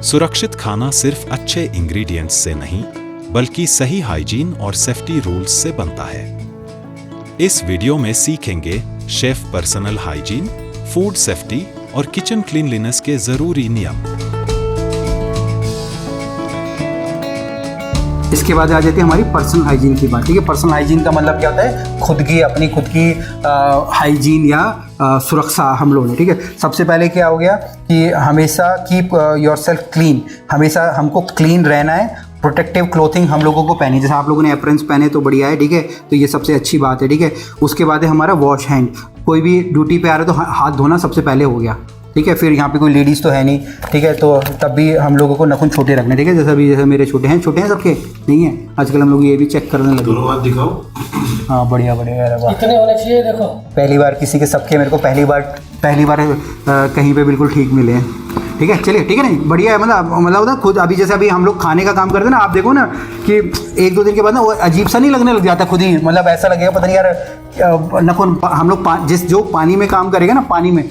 सुरक्षित खाना सिर्फ अच्छे इंग्रेडिएंट्स से नहीं, बल्कि सही हाइजीन और सेफ्टी रूल्स से बनता है। इस वीडियो में सीखेंगे chef personal hygiene, food safety और किचन क्लीनलीनेस के जरूरी नियम। इसके बाद आ जाती है हमारी पर्सनल हाइजीन की बात। ठीक है, पर्सनल हाइजीन का मतलब क्या होता है? खुद की हाइजीन या सुरक्षा हम लोगों ने। ठीक है, सबसे पहले क्या हो गया कि हमेशा कीप योरसेल्फ क्लीन, हमेशा हमको क्लीन रहना है। प्रोटेक्टिव क्लोथिंग हम लोगों को पहनी, जैसे आप लोगों ने एप्रन्स पहने तो बढ़िया है। ठीक है, तो ये सबसे अच्छी बात है। ठीक है, उसके बाद है हमारा वॉश हैंड। कोई भी ड्यूटी पे आ रहा है तो हाथ धोना सबसे पहले हो गया। ठीक है, फिर यहाँ पे कोई लेडीज़ तो है नहीं। ठीक है, तो तब भी हम लोगों को नाखून छोटे रखने। ठीक है, जैसे मेरे छोटे हैं सबके नहीं है। आजकल हम लोग ये भी चेक करने लगे। दोनों हाथ दिखाओ। हाँ, बढ़िया बढ़िया। कितने होने चाहिए देखो। पहली बार किसी के सबके मेरे को पहली बार कहीं पे बिल्कुल ठीक मिले हैं। ठीक है, चलिए, ठीक है, नहीं बढ़िया है। मतलब होता खुद अभी जैसे अभी हम लोग खाने का काम करते हैं ना, आप देखो ना कि एक दो दिन के बाद ना वो अजीब सा नहीं लगने लग जाता खुद ही। मतलब ऐसा लगेगा पता नहीं यार नाखून हम लोग जो पानी में काम करेगा ना, पानी में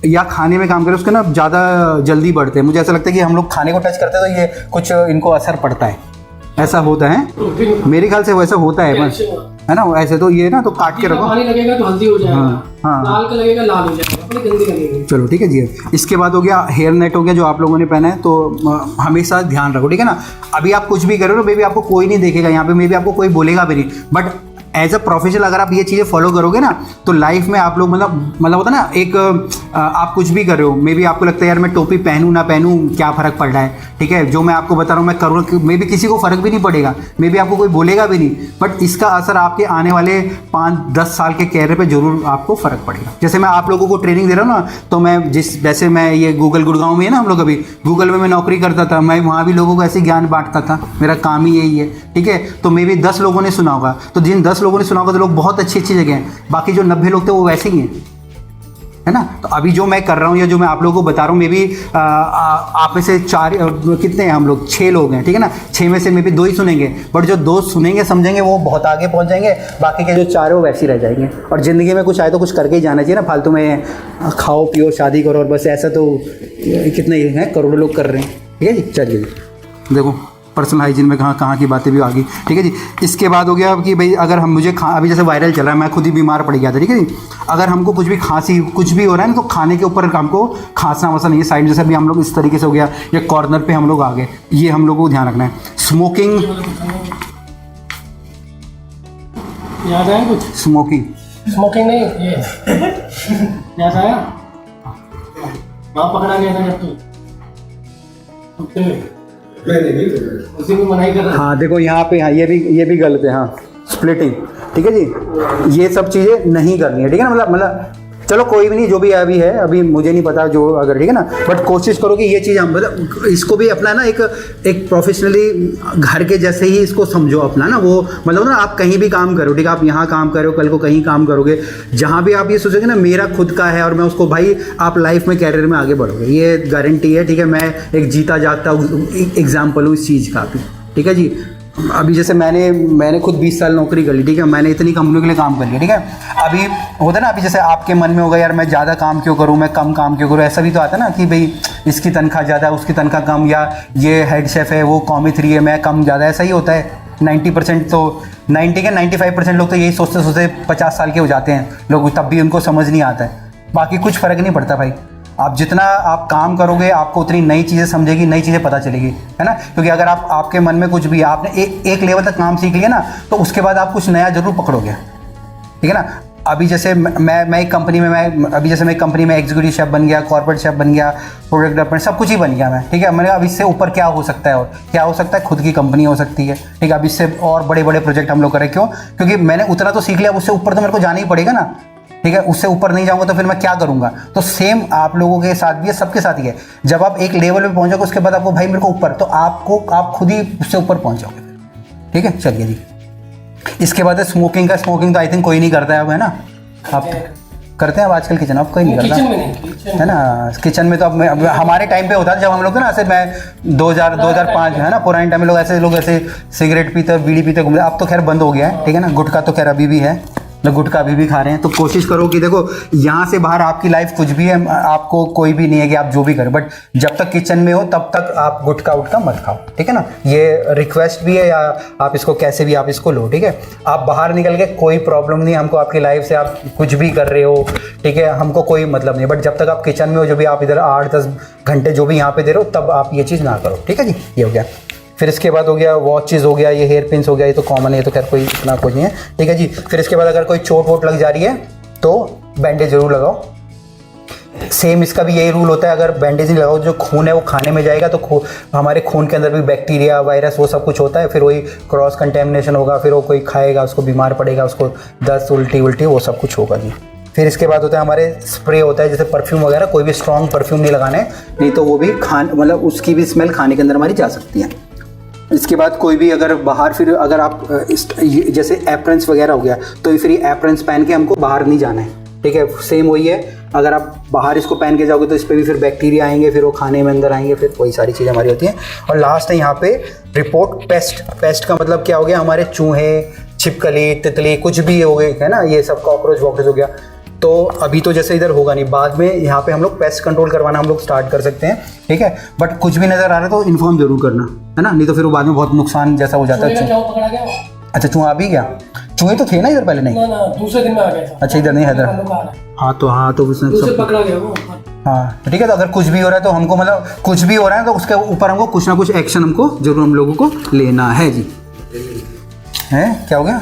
या खाने में काम करें उसके ना ज़्यादा जल्दी बढ़ते हैं। मुझे ऐसा लगता है कि हम लोग खाने को टच करते हैं तो ये कुछ इनको असर पड़ता है, ऐसा होता है मेरे ख्याल से। वैसा होता है बस, है ना? ऐसे तो ये ना तो काट के रखो। पानी लगेगा तो हल्दी हो जाएगा। हाँ, लाल का लगेगा लाल हो जाएगा, अपनी गंदी लगेगी। चलो ठीक है जी। इसके बाद हो गया हेयर नेट हो गया जो आप लोगों ने पहना है, तो हमेशा ध्यान रखो। ठीक है ना, अभी आप कुछ भी करो ना, मे भी आपको कोई नहीं देखेगा यहाँ पे, मे भी आपको कोई बोलेगा भी नहीं, बट एज अ प्रोफेशनल अगर आप ये चीज़ें फॉलो करोगे ना तो लाइफ में आप लोग मतलब होता है ना, एक आप कुछ भी कर रहे हो, मे बी आपको लगता है यार मैं टोपी पहनूं ना पहनूं क्या फ़र्क पड़ रहा है। ठीक है, जो मैं आपको बता रहा हूँ मैं करूँ, मे बी किसी को फ़र्क भी नहीं पड़ेगा, मे बी आपको कोई बोलेगा भी नहीं, बट इसका असर आपके आने वाले 5-10 साल के कैरियर पे जरूर आपको फ़र्क पड़ेगा। जैसे मैं आप लोगों को ट्रेनिंग दे रहा हूँ ना, तो मैं वैसे मैं ये गूगल गुड़गांव में है ना, हम लोग अभी गूगल में मैं नौकरी करता था, मैं वहाँ भी लोगों को ऐसे ज्ञान बांटता था, मेरा काम ही यही है। ठीक है, तो मे बी 10 लोगों ने सुना होगा, तो जिन 10 लोगों ने सुना होगा तो लोग बहुत अच्छी जगह हैं, बाकी जो 90 लोग थे वो वैसे ही हैं, है ना? तो अभी जो मैं कर रहा हूँ या जो मैं आप लोगों को बता रहा हूँ, मे बी आप में से 4 कितने हैं हम लोग? 6 लोग हैं। ठीक है ना, 6 में से मे बी 2 ही सुनेंगे, बट जो 2 सुनेंगे समझेंगे वो बहुत आगे पहुँच जाएंगे, बाकी के जो 4 है वो वैसे ही रह जाएंगे। और ज़िंदगी में कुछ आए तो कुछ करके ही जाना चाहिए ना, फालतू में खाओ पियो शादी करो और बस, ऐसा तो कितने हैं, करोड़ों लोग कर रहे हैं। ठीक है जी, चलिए देखो पर्सनल हाइजीन में कहाँ की बातें भी आ गई। ठीक है जी, इसके बाद हो गया कि भाई अगर हम अभी जैसे वायरल चल रहा है, मैं खुद ही बीमार पड़ गया था। ठीक है जी, अगर हमको कुछ भी खांसी कुछ भी हो रहा है ना, तो खाने के ऊपर हमको खांसना वसा नहीं है। साइड जैसे भी हम लोग इस तरीके से हो गया, ये कॉर्नर पे हम लोग आ गए, ये हम लोगों को ध्यान रखना है। स्मोकिंग याद आया कुछ? स्मोकिंग नहीं, ये याद आया? वहाँ पकड़ा गया था जब तू उसी में मनाई कर रहा है। हाँ देखो यहाँ पे, हाँ ये भी गलत है। हाँ, स्प्लिटिंग। ठीक है जी, ये सब चीज़ें नहीं करनी है। ठीक है ना, मतलब चलो कोई भी नहीं, जो भी अभी है, अभी मुझे नहीं पता जो अगर, ठीक है ना, बट कोशिश करो कि ये चीज़ हम मतलब इसको भी अपना ना एक प्रोफेशनली घर के जैसे ही इसको समझो अपना ना। वो मतलब ना आप कहीं भी काम करो, ठीक है, आप यहाँ काम करो, कल को कहीं काम करोगे, जहाँ भी आप ये सोचोगे ना मेरा खुद का है और मैं उसको, भाई आप लाइफ में कैरियर में आगे बढ़ोगे, ये गारंटी है। ठीक है, मैं एक जीता जागता एग्जाम्पल हूँ इस चीज़ का भी। ठीक है जी, अभी जैसे मैंने खुद 20 साल नौकरी कर ली। ठीक है, मैंने इतनी कंपनियों के लिए काम कर लिया। ठीक है, अभी होता है ना, अभी जैसे आपके मन में होगा यार मैं ज़्यादा काम क्यों करूँ, मैं कम काम क्यों करूँ, ऐसा भी तो आता है ना कि भाई इसकी तनख्वाह ज़्यादा है, उसकी तनख्वाह कम, या ये हेड शेफ़ है वो कॉमी 3 है मैं कम ज़्यादा, ऐसा ही होता है। 90% तो 95% लोग तो यही सोचते 50 साल के हो जाते हैं लोग, तब भी उनको समझ नहीं आता है। बाकी कुछ फ़र्क नहीं पड़ता भाई, आप जितना आप काम करोगे आपको उतनी नई चीज़ें समझेगी, नई चीज़ें पता चलेगी, है ना? क्योंकि अगर आपके मन में कुछ भी आपने एक लेवल तक काम सीख लिया ना, तो उसके बाद आप कुछ नया जरूर पकड़ोगे। ठीक है ना, अभी जैसे मैं एक कंपनी में एक कंपनी में एग्जीक्यूटिव शेफ बन गया, कॉर्पोरेट शेफ बन गया, प्रोडक्ट डेवलपमेंट सब कुछ ही बन गया मैं। ठीक है, मैंने अब इससे ऊपर क्या हो सकता है, और क्या हो सकता है, खुद की कंपनी हो सकती है। ठीक है, अब इससे और बड़े बड़े प्रोजेक्ट हम लोग करें, क्यों? क्योंकि मैंने उतना तो सीख लिया, उससे ऊपर तो मेरे को जाना ही पड़ेगा ना। ठीक है, उससे ऊपर नहीं जाऊंगा तो फिर मैं क्या करूंगा? तो सेम आप लोगों के साथ भी है, सबके साथ ही है। जब आप एक लेवल पे पहुंचोगे उसके बाद आपको भाई मेरे को ऊपर, तो आप खुद ही उससे ऊपर पहुंच जाओगे। ठीक है, चलिए जी। इसके बाद है स्मोकिंग तो आई थिंक कोई नहीं करता है अब, है ना? आप करते हैं अब आजकल किचन, अब कोई नहीं करता, है ना? किचन में तो अब हमारे टाइम पे होता था जब हम लोग ना ऐसे, मैं 2005 है ना, पुराने टाइम में लोग ऐसे सिगरेट पीते बीड़ी पीते घूमते, अब तो खैर बंद हो गया है। ठीक है ना, गुटखा तो खैर अभी भी है, मतलब गुटखा अभी भी खा रहे हैं, तो कोशिश करो कि देखो यहाँ से बाहर आपकी लाइफ कुछ भी है, आपको कोई भी नहीं है कि आप जो भी करें, बट जब तक किचन में हो तब तक आप गुटखा उटखा मत खाओ, ठीक है ना। ये रिक्वेस्ट भी है, या आप इसको कैसे भी आप इसको लो, ठीक है। आप बाहर निकल के कोई प्रॉब्लम नहीं, हमको आपकी लाइफ से, आप कुछ भी कर रहे हो, ठीक है, हमको कोई मतलब नहीं, बट जब तक आप किचन में हो, जो भी आप इधर 8-10 घंटे जो भी यहाँ पे दे रहे हो, तब आप ये चीज़ ना करो, ठीक है जी। ये हो गया। फिर इसके बाद हो गया वॉचेस हो गया, ये हेयर पिन्स हो गया, ये तो कॉमन है, ये तो खैर कोई इतना कुछ नहीं है, ठीक है जी। फिर इसके बाद अगर कोई चोट वोट लग जा रही है तो बैंडेज जरूर लगाओ। सेम इसका भी यही रूल होता है, अगर बैंडेज नहीं लगाओ, जो खून है वो खाने में जाएगा, तो हमारे खून के अंदर भी बैक्टीरिया वायरस वो सब कुछ होता है, फिर वही क्रॉस कंटेमिनेशन होगा, फिर वो कोई खाएगा उसको बीमार पड़ेगा, उसको दस्त उल्टी वो सब कुछ होगा जी। फिर इसके बाद होता है हमारे स्प्रे होता है, जैसे परफ्यूम वगैरह, कोई भी स्ट्रॉन्ग परफ्यूम नहीं लगाना है, नहीं तो वो भी मतलब उसकी भी स्मेल खाने के अंदर हमारी जा सकती है। इसके बाद कोई भी अगर बाहर, फिर अगर आप जैसे एप्रन्स वगैरह हो गया, तो फिर ये एप्रन्स पहन के हमको बाहर नहीं जाना है, ठीक है। सेम वही है, अगर आप बाहर इसको पहन के जाओगे तो इस पर भी फिर बैक्टीरिया आएंगे, फिर वो खाने में अंदर आएंगे, फिर वही सारी चीज़ें हमारी होती हैं। और लास्ट है यहाँ पे रिपोर्ट पेस्ट का मतलब क्या हो गया, हमारे चूहे, छिपकली, तितली, कुछ भी हो गए है ना, ये सब कॉकरोच वॉकरोच हो गया। तो अभी तो जैसे इधर होगा नहीं, बाद में यहाँ पे हम लोग पेस्ट कंट्रोल करवाना हम लोग स्टार्ट कर सकते हैं, ठीक है। बट कुछ भी नज़र आ रहा है तो इन्फॉर्म जरूर करना, है ना, नहीं तो फिर वो बाद में बहुत नुकसान जैसा हो जाता है। अच्छा, चूहा आ भी गया? चूहे तो थे ना इधर पहले? नहीं, दूसरे दिन में आ गया। अच्छा, इधर नहीं है, इधर। हाँ तो उसने सब पकड़ा गया वो। हाँ, ठीक है। तो अगर कुछ भी हो रहा है तो हमको, मतलब कुछ भी हो रहा है तो उसके ऊपर हमको कुछ ना कुछ एक्शन हमको जरूर हम लोगों को लेना है जी। है क्या हो गया?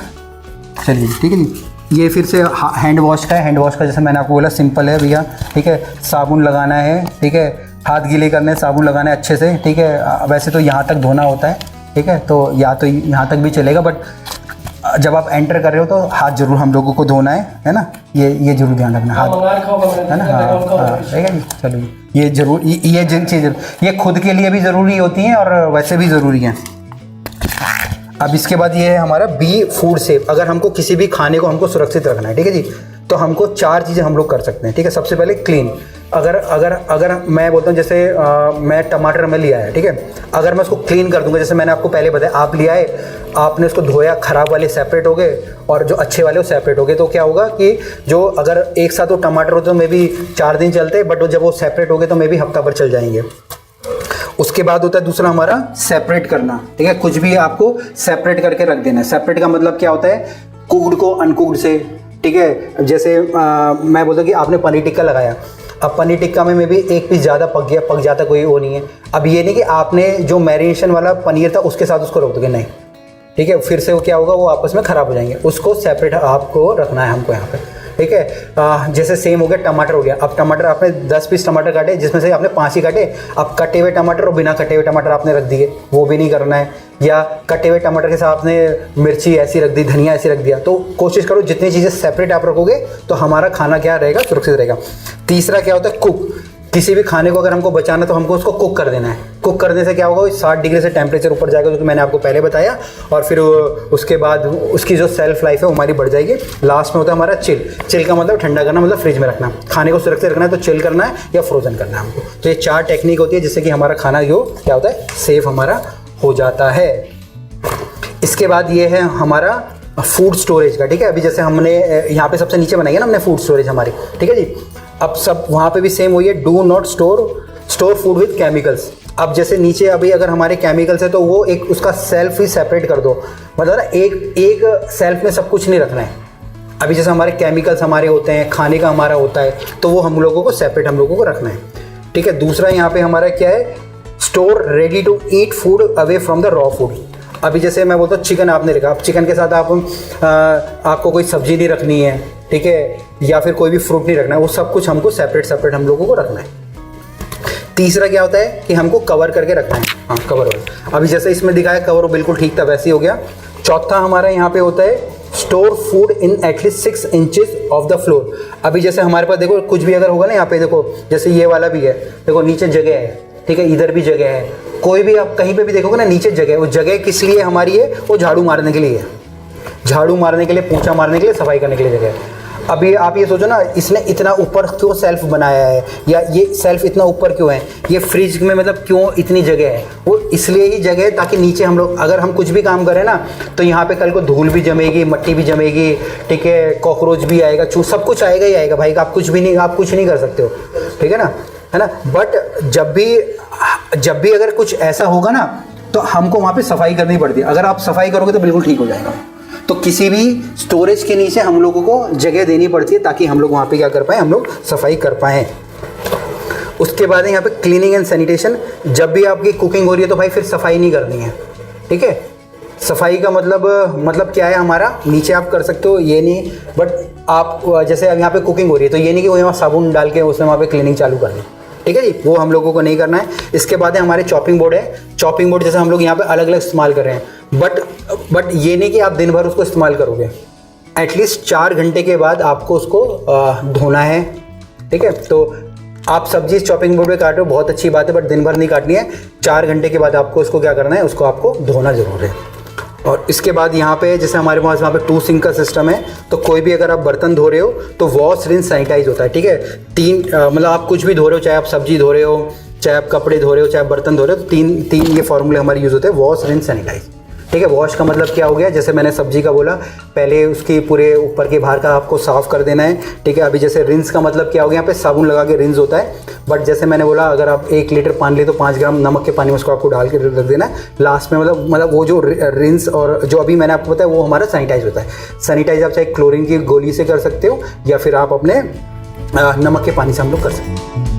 चलिए, ठीक है जी। ये फिर से हैंड वॉश का है। हैंड वॉश का जैसे मैंने आपको बोला सिंपल है भैया, ठीक है। साबुन लगाना है, ठीक है, हाथ गीले करने, साबुन लगाना है अच्छे से, ठीक है। वैसे तो यहाँ तक धोना होता है, ठीक है, तो यहाँ तक भी चलेगा, बट जब आप एंटर कर रहे हो तो हाथ जरूर हम लोगों को धोना है ना। ये जरूर ध्यान रखना, हाथ, है ना। हाँ, ठीक है जी। चलो, ये जरूर, ये चीज़ ये खुद के लिए भी ज़रूरी होती हैं और वैसे भी ज़रूरी हैं। अब इसके बाद ये है हमारा बी फूड सेफ। अगर हमको किसी भी खाने को हमको सुरक्षित रखना है, ठीक है जी, तो हमको 4 चीज़ें हम लोग कर सकते हैं, ठीक है। सबसे पहले क्लीन। अगर मैं बोलता हूँ, जैसे मैं टमाटर में लिया है, ठीक है, अगर मैं उसको क्लीन कर दूंगा, जैसे मैंने आपको पहले बताया, आप ले आए, आपने उसको धोया, ख़राब वाले सेपरेट हो गए और जो अच्छे वाले वो सेपरेट हो गए, तो क्या होगा कि जो अगर एक साथ वो टमाटर हो तो मे बी 4 दिन चलते, बट जब वो सेपरेट हो गए तो मे बी हफ्ता भर चल जाएंगे। उसके बाद होता है दूसरा हमारा सेपरेट करना, ठीक है। कुछ भी आपको सेपरेट करके रख देना है। सेपरेट का मतलब क्या होता है, कुक्ड को अनकुक्ड से, ठीक है। जैसे मैं बोलता हूँ कि आपने पनीर टिक्का लगाया, अब पनीर टिक्का में भी एक पीस ज़्यादा पक जाता, कोई वो नहीं है। अब ये नहीं कि आपने जो मैरिनेशन वाला पनीर था उसके साथ उसको रोक दोगे, नहीं, ठीक है, फिर से वो क्या होगा, वो आपस में ख़राब हो जाएंगे। उसको सेपरेट आपको रखना है हमको यहाँ पे, ठीक है। जैसे सेम हो गया, टमाटर हो गया। अब टमाटर आपने 10 पीस टमाटर काटे, जिसमें से आपने 5 ही काटे। अब कटे हुए टमाटर और बिना कटे हुए टमाटर आपने रख दिए, वो भी नहीं करना है। या कटे हुए टमाटर के साथ आपने मिर्ची ऐसी रख दी, धनिया ऐसी रख दिया। तो कोशिश करो जितनी चीज़ें सेपरेट आप रखोगे तो हमारा खाना क्या रहेगा, सुरक्षित रहेगा। तीसरा क्या होता है, कुक। किसी भी खाने को अगर हमको बचाना तो हमको उसको कुक कर देना है। कुक करने से क्या होगा, 60 डिग्री से टेम्परेचर ऊपर जाएगा, जो कि मैंने आपको पहले बताया। और फिर उसके बाद उसकी जो सेल्फ लाइफ है वो हमारी बढ़ जाएगी। लास्ट में होता है हमारा चिल का मतलब ठंडा करना, मतलब फ्रिज में रखना। खाने को सुरक्षित रखना है तो चिल करना है या फ्रोजन करना है हमको। तो ये 4 टेक्निक होती है जिससे कि हमारा खाना जो क्या होता है, सेफ हमारा हो जाता है। इसके बाद ये है हमारा फूड स्टोरेज का, ठीक है। अभी जैसे हमने यहाँ पे सबसे नीचे बनाई है ना हमने फूड स्टोरेज हमारी, ठीक है जी। अब सब वहाँ पे भी सेम हुई है, do not store food with chemicals. अब जैसे नीचे अभी अगर हमारे केमिकल्स है तो वो एक उसका सेल्फ ही सेपरेट कर दो, मतलब ना एक सेल्फ में सब कुछ नहीं रखना है। अभी जैसे हमारे केमिकल्स हमारे होते हैं, खाने का हमारा होता है, तो वो हम लोगों को सेपरेट हम लोगों को रखना है, ठीक है। दूसरा यहाँ पे हमारा क्या है, store ready to eat food away from the raw food. अभी जैसे मैं बोलता हूँ चिकन आपने रखा, अब चिकन के साथ आपको कोई सब्जी नहीं रखनी है, ठीक है, या फिर कोई भी फ्रूट नहीं रखना है, वो सब कुछ हमको सेपरेट हम लोगों को रखना है। तीसरा क्या होता है कि हमको कवर करके रखना है, हाँ कवर हो। अभी जैसे इसमें दिखाया कवर बिल्कुल ठीक था, वैसे ही हो गया। चौथा हमारा यहाँ पे होता है store food in at least 6 inches of the floor. अभी जैसे हमारे पास देखो कुछ भी अगर होगा ना, यहाँ पे देखो जैसे ये वाला भी है, देखो नीचे जगह है, ठीक है, इधर भी जगह है। कोई भी आप कहीं पे भी देखोगे ना नीचे जगह है, वो जगह किस लिए हमारी है, वो झाड़ू मारने के लिए है, झाड़ू मारने के लिए, पोंछा मारने के लिए, सफाई करने के लिए जगह है। अभी आप ये सोचो ना, इसने इतना ऊपर क्यों सेल्फ बनाया है, या ये सेल्फ इतना ऊपर क्यों है, ये फ्रिज में मतलब क्यों इतनी जगह है, वो इसलिए ही जगह है ताकि नीचे हम लोग अगर हम कुछ भी काम करें ना तो यहाँ पे कल को धूल भी जमेगी, मट्टी भी जमेगी, ठीक है, कॉकरोच भी आएगा, चूहा, सब कुछ आएगा ही आएगा भाई, आप कुछ नहीं कर सकते हो, ठीक है ना। बट जब भी अगर कुछ ऐसा होगा ना तो हमको वहाँ पे सफाई करनी पड़ती है। अगर आप सफाई करोगे तो बिल्कुल ठीक हो जाएगा। तो किसी भी स्टोरेज के नीचे हम लोगों को जगह देनी पड़ती है ताकि हम लोग वहाँ पे क्या कर पाएँ, हम लोग सफाई कर पाएँ। उसके बाद यहाँ पे क्लीनिंग एंड सैनिटेशन। जब भी आपकी कुकिंग हो रही है तो भाई फिर सफाई नहीं करनी है, ठीक है। सफाई का मतलब क्या है हमारा, नीचे आप कर सकते हो, ये नहीं, बट आप जैसे अब यहाँ पे कुकिंग हो रही है तो ये नहीं कि वो यहाँ साबुन डाल के उसमें वहाँ पे क्लीनिंग चालू कर दी, ठीक है जी, वो हम लोगों को नहीं करना है। इसके बाद है हमारे चॉपिंग बोर्ड है। चॉपिंग बोर्ड जैसे हम लोग यहाँ पे अलग अलग इस्तेमाल कर रहे हैं, बट ये नहीं कि आप दिन भर उसको इस्तेमाल करोगे। एटलीस्ट 4 घंटे के बाद आपको उसको धोना है, ठीक है। तो आप सब्जी चॉपिंग बोर्ड पे काटो, बहुत अच्छी बात है, बट दिन भर नहीं काटनी है। 4 घंटे के बाद आपको उसको क्या करना है, उसको आपको धोना जरूर है। और इसके बाद यहाँ पे जैसे हमारे पास वहाँ पे 2 सिंक का सिस्टम है, तो कोई भी अगर आप बर्तन धो रहे हो तो वॉश रिंस सैनिटाइज होता है, ठीक है। 3 मतलब आप कुछ भी धो रहे हो, चाहे आप सब्जी धो रहे हो, चाहे आप कपड़े धो रहे हो, चाहे आप बर्तन धो रहे हो, तो तीन ये फॉर्मूले हमारे यूज़ होते हैं, वॉश रिंस सैनिटाइज, ठीक है। वॉश का मतलब क्या हो गया, जैसे मैंने सब्जी का बोला, पहले उसकी पूरे ऊपर के बाहर का आपको साफ़ कर देना है, ठीक है। अभी जैसे रिंस का मतलब क्या हो गया, यहाँ पे साबुन लगा के रिंस होता है, बट जैसे मैंने बोला अगर आप 1 लीटर पानी ले तो 5 ग्राम नमक के पानी में उसको आपको डाल के रख देना है लास्ट में। मतलब वो जो रिंस और जो अभी मैंने आपको बताया वो हमारा सैनिटाइज होता है। सैनिटाइज आप चाहे क्लोरीन की गोली से कर सकते हो या फिर आप अपने नमक के पानी से हम लोग कर सकते हैं।